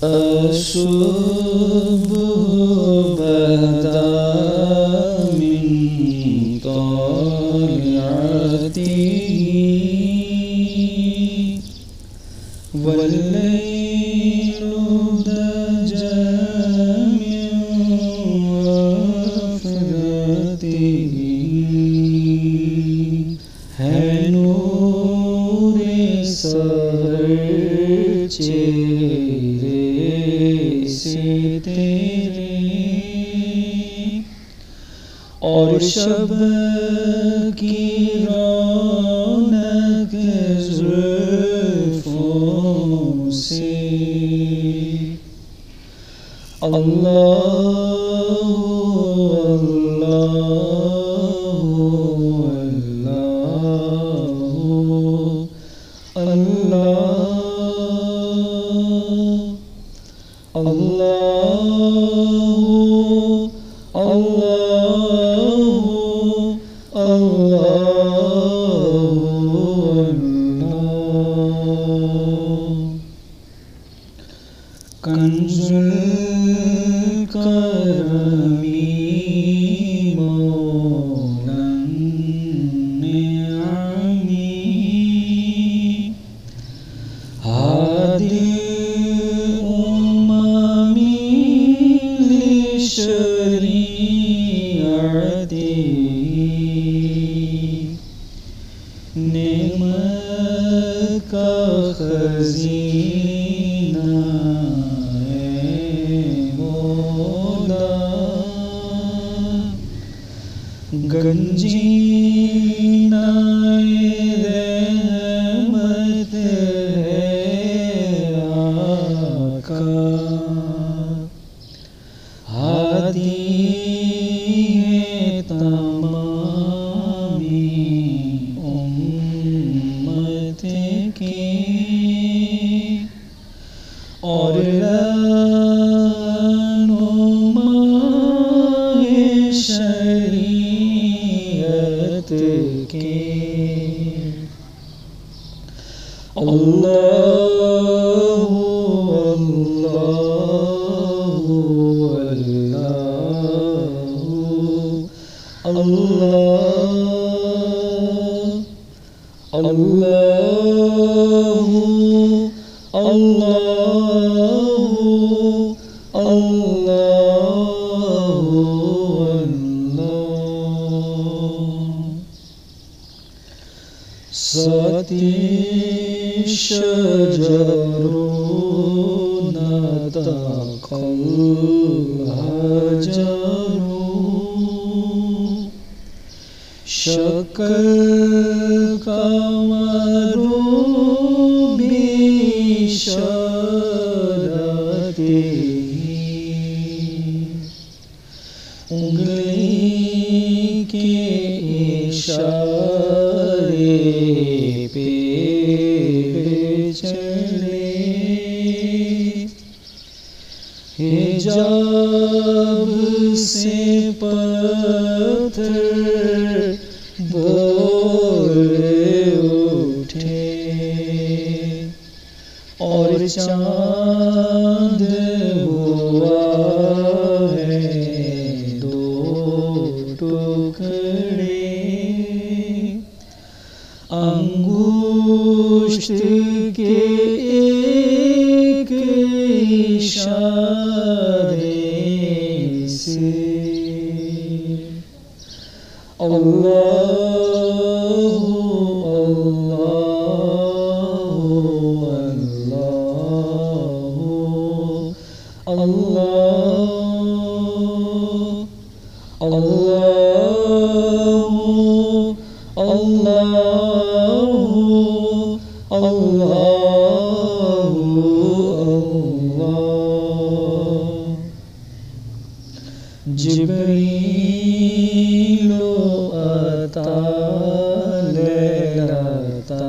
الصبح بدا من طلعته والليل دجى من وفرته है नूर सहर चेहरे से तेरे और शब की रौनक जुल्फों से अल्लाह कंजुल करमी मौलन निअमी हादी उम्मी लिशरीअती नेमत का खजीना गंजीनाए रहमत है आका हादी है तमामी उम्मत की और के अल्लाह अल्लाह अल्लाह अल्लाह अल्लाह साथी शजरों नतक़ल हजरों शक्ल कमरों बिशरते उंगली के इशारे पे चले हिजाब से पत्थर बोल उठे और चांद हुआ है दो टुकड़े अंगुष्ठ के एक इशारे से अल्लाह अल्लाह अल्लाह अल्लाह अल्लाह अल्लाह जिब्रीलो अता लैलता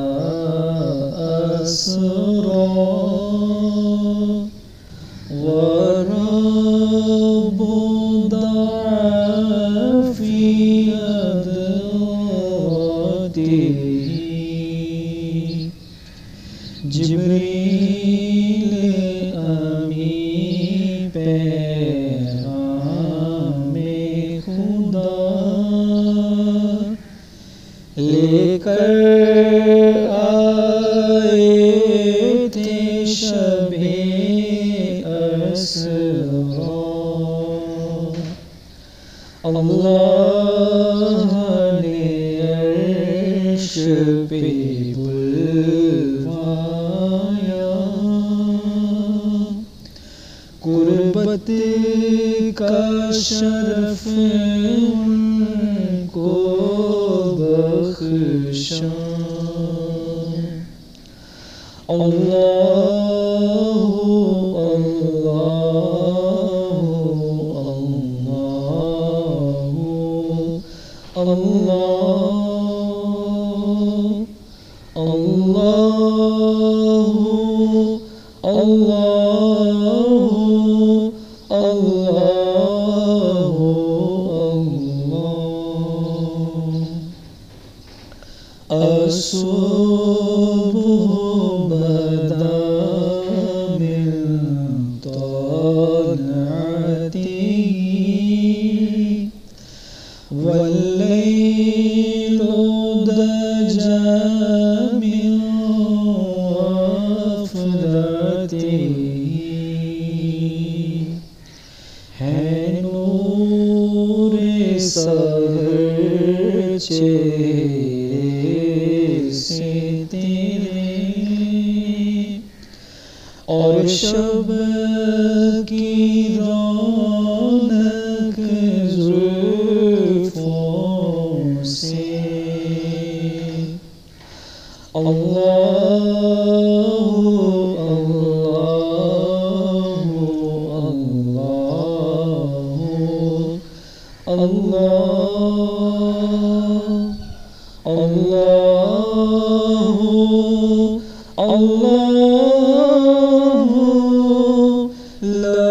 असरा ورب ضعف أدراته जिब्रील अमीन बेअसरार अल्लाह ने अर्श पे बुलवाया कुर्बत का शरफ उनको बख्शा अल्लाहु अल्लाहु अल्लाहु अल्लाहु अल्लाहु अल्लाहु अस्सुबह बदा मिन तलअतिही वल्लैलु दजा मिन गफलतिही है नूरे सहर चेहरे से तेरे और शब की रौनक जुल्फों से अल्लाहु अल्लाहु अल्लाहु अल्लाहु अल्लाहु अल्लाहु ला